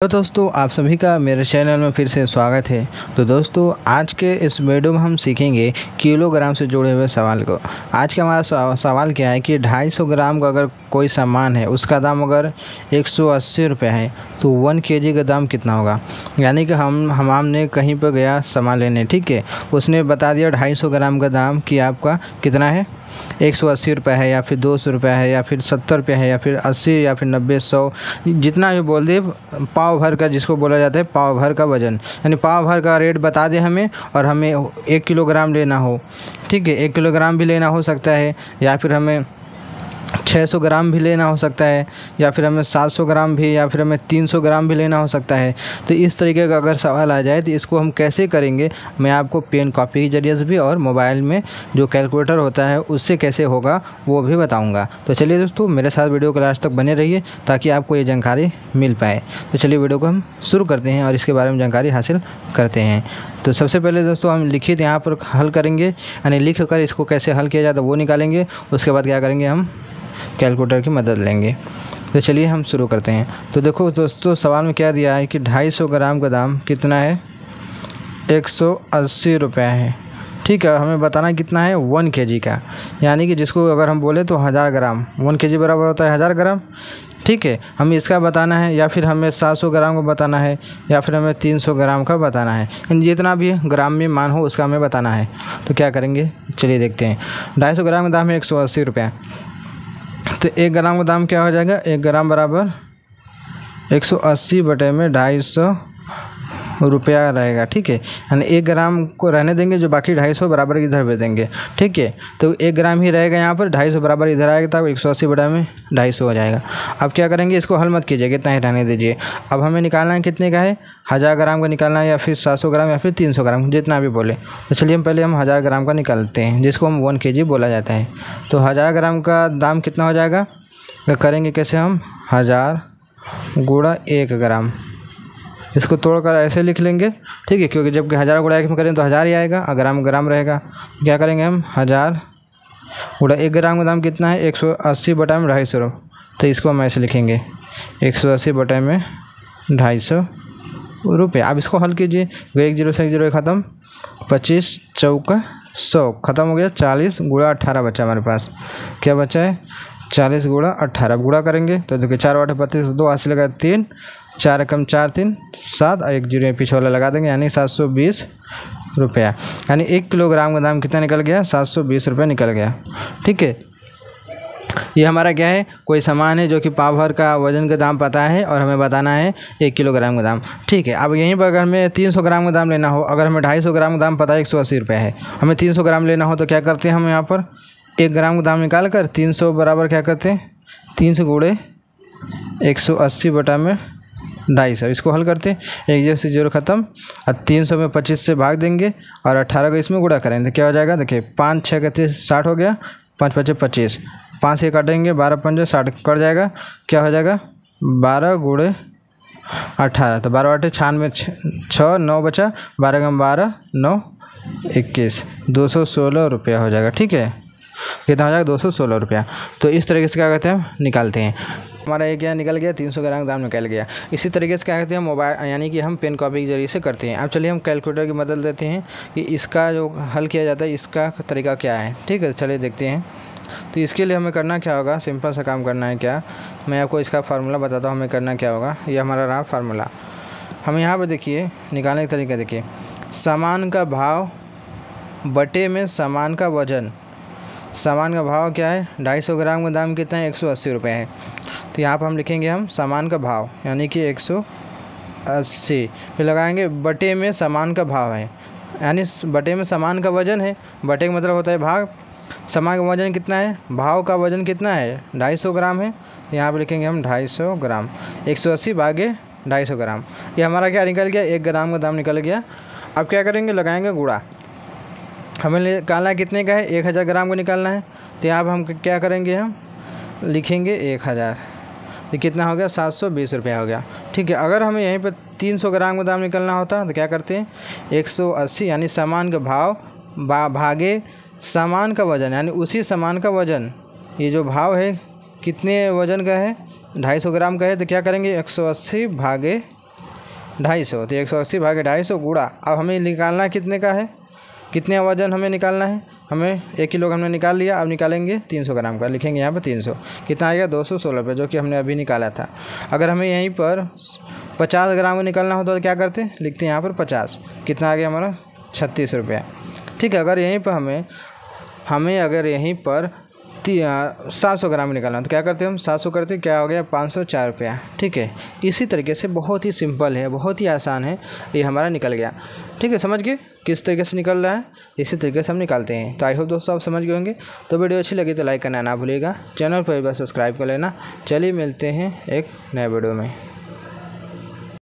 तो दोस्तों आप सभी का मेरे चैनल में फिर से स्वागत है। तो दोस्तों आज के इस वीडियो में हम सीखेंगे किलोग्राम से जुड़े हुए सवाल को। आज का हमारा सवाल क्या है कि 250 ग्राम का अगर कोई सामान है उसका दाम अगर 180 रुपये है तो 1 केजी का दाम कितना होगा। यानी कि हमने कहीं पर गया सामान लेने, ठीक है, उसने बता दिया 250 ग्राम का दाम कि आपका कितना है, 180 रुपये है या फिर 200 रुपये है या फिर 70 रुपये है या फिर 80 या फिर 90 100 जितना भी बोल दे। पाव भर का जिसको बोला जाता है पाव भर का वज़न, यानी पाव भर का रेट बता दे हमें और हमें 1 किलोग्राम लेना हो, ठीक है, 1 किलोग्राम भी लेना हो सकता है या फिर हमें 600 ग्राम भी लेना हो सकता है या फिर हमें 700 ग्राम भी या फिर हमें 300 ग्राम भी लेना हो सकता है। तो इस तरीके का अगर सवाल आ जाए तो इसको हम कैसे करेंगे, मैं आपको पेन कॉपी के जरिए से भी और मोबाइल में जो कैलकुलेटर होता है उससे कैसे होगा वो भी बताऊंगा। तो चलिए दोस्तों मेरे साथ वीडियो को लास्ट तक बने रहिए ताकि आपको ये जानकारी मिल पाए। तो चलिए वीडियो को हम शुरू करते हैं और इसके बारे में जानकारी हासिल करते हैं। तो सबसे पहले दोस्तों हम लिखित यहाँ पर हल करेंगे, यानी लिख कर इसको कैसे हल किया जाता है वो निकालेंगे। उसके बाद क्या करेंगे, हम कैलकुलेटर की मदद लेंगे। तो चलिए हम शुरू करते हैं। तो देखो दोस्तों सवाल में क्या दिया है कि 250 ग्राम का दाम कितना है, 180 रुपये है, ठीक है। हमें बताना कितना है 1 केजी का, यानी कि जिसको अगर हम बोले तो 1000 ग्राम, 1 केजी बराबर होता है 1000 ग्राम, ठीक है। हमें इसका बताना है या फिर हमें 700 ग्राम का बताना है या फिर हमें 300 ग्राम का बताना है, जितना भी ग्राम में मान हो उसका हमें बताना है। तो क्या करेंगे चलिए देखते हैं। 250 ग्राम का दाम है 180 रुपये, तो 1 ग्राम का दाम क्या हो जाएगा, 1 ग्राम बराबर 180 बटे में 250 रुपया रहेगा, ठीक है। यानी 1 ग्राम को रहने देंगे, जो बाकी 250 बराबर इधर भेज देंगे, ठीक है। तो 1 ग्राम ही रहेगा यहाँ पर, 250 बराबर इधर आएगा तब 180 बटा में 250 हो जाएगा। अब क्या करेंगे, इसको हल मत कीजिए, इतना ही रहने दीजिए। अब हमें निकालना है कितने का है, 1000 ग्राम का निकालना है या फिर 700 ग्राम या फिर 300 ग्राम, जितना भी बोले। तो चलिए हम पहले 1000 ग्राम का निकालते हैं, जिसको हम 1 केजी बोला जाता है। तो 1000 ग्राम का दाम कितना हो जाएगा, करेंगे कैसे हम, 1000 गुणा 1 ग्राम, इसको तोड़कर ऐसे लिख लेंगे, ठीक है, क्योंकि जब 1000 गुणा 1 में करें तो 1000 ही आएगा, ग्राम ग्राम रहेगा। क्या करेंगे हम, 1000 गुणा 1 ग्राम का दाम कितना है, 180 बटा में 250, तो इसको हम ऐसे लिखेंगे 180 बटा में 250 रुपये। अब इसको हल कीजिए, 1 0 से 1 0 ख़त्म, 25 चौका 100 ख़त्म हो गया, 40 गुणा 18 बचा हमारे पास, क्या बचा है 40 गुणा 18। अब गुणा करेंगे तो देखिए 4 8 32, 2 हाथ से लगा 3, 4 कम 4 3 7, 1 0 पीछे वाला लगा देंगे, यानी 720 रुपया। यानी 1 किलोग्राम का दाम कितना निकल गया, 720 रुपये निकल गया, ठीक है। ये हमारा क्या है, कोई सामान है जो कि पाव भर का वज़न का दाम पता है और हमें बताना है 1 किलोग्राम का दाम, ठीक है। अब यहीं पर अगर हमें 300 ग्राम का दाम लेना हो, अगर हमें 250 ग्राम का दाम पता है 180 रुपये है, हमें 300 ग्राम लेना हो तो क्या करते हैं, हम यहाँ पर 1 ग्राम का दाम निकाल कर 300 बराबर क्या करते हैं, 300 गुणे 180 बटा में 250, इसको हल करते हैं, 1 0 से 0 ख़त्म, और 300 में 25 से भाग देंगे और 18 को इसमें गुणा करेंगे तो क्या हो जाएगा, देखिए 5 6 का 30 60 हो गया, 5 5 25, 5 से काटेंगे 12 5 60 कट जाएगा, क्या हो जाएगा 12 गुणे 18, तो 12 8 96 6 9 बचा, 12 कम 12 9 21, 216 रुपया हो जाएगा, ठीक है। कितना हो जाएगा 216 रुपया। तो इस तरीके से क्या कहते हैं हम निकालते हैं, हमारा एक क्या निकल गया, 300 ग्राम दाम निकल गया। इसी तरीके से क्या कहते हैं मोबाइल, यानी कि हम पेन कॉपी के जरिए से करते हैं। अब चलिए हम कैलकुलेटर की मदद लेते हैं कि इसका जो हल किया जाता है इसका तरीका क्या है, ठीक है। चलिए देखते हैं। तो इसके लिए हमें करना क्या होगा, सिंपल सा काम करना है। क्या, मैं आपको इसका फार्मूला बताता हूँ हमें करना क्या होगा। ये हमारा रहा फार्मूला। हम यहाँ पर देखिए निकालने का तरीका देखिए, सामान का भाव बटे में सामान का वज़न। सामान का भाव क्या है, 250 ग्राम का दाम कितना है, 180 रुपये है। तो यहाँ पर हम लिखेंगे हम सामान का भाव, यानी कि 180, फिर लगाएंगे बटे में सामान का भाव है, यानी बटे में सामान का वज़न है, बटे का मतलब होता है भाग। सामान का वज़न कितना है, भाव का वज़न कितना है, 250 ग्राम है, यहाँ पर लिखेंगे हम 250 ग्राम, 180 भागे 250 ग्राम। ये हमारा क्या निकल गया, 1 ग्राम का दाम निकल गया। अब क्या करेंगे, लगाएंगे गुणा। हमें निकालना है कितने का है, 1000 ग्राम को निकालना है। तो यहाँ पर हम क्या करेंगे, हम लिखेंगे 1000, तो कितना हो गया 720 रुपया हो गया, ठीक है। अगर हमें यहीं पर 300 ग्राम का दाम निकलना होता तो क्या करते हैं, 180 यानी सामान का भाव भागे सामान का वज़न, यानी उसी सामान का वज़न, ये जो भाव है कितने वज़न का है, 250 ग्राम का है, तो क्या करेंगे 180 भागे 250, तो 180 भागे 250 गुणा, अब हमें निकालना कितने का है, कितने वजन हमें निकालना है, हमें 1 किलो का हमने निकाल लिया, अब निकालेंगे 300 ग्राम का, लिखेंगे यहाँ पर 300, कितना आएगा 216 रुपये, जो कि हमने अभी निकाला था। अगर हमें यहीं पर 50 ग्राम को निकालना होता तो क्या करते, लिखते हैं यहाँ पर 50, कितना आ गया हमारा 36 रुपया। ठीक है, अगर यहीं पर हमें अगर यहीं पर 700 ग्राम निकालना तो क्या करते हैं हम, 700 करते, क्या हो गया 504 रुपया। ठीक है, इसी तरीके से बहुत ही सिंपल है, बहुत ही आसान है, ये हमारा निकल गया। ठीक है, समझ गए किस तरीके से निकल रहा है, इसी तरीके से हम निकालते हैं। तो आई होप दोस्तों आप समझ गए होंगे। तो वीडियो अच्छी लगी तो लाइक करना ना भूलिएगा, चैनल पर एक बार सब्सक्राइब कर लेना। चलिए मिलते हैं एक नए वीडियो में।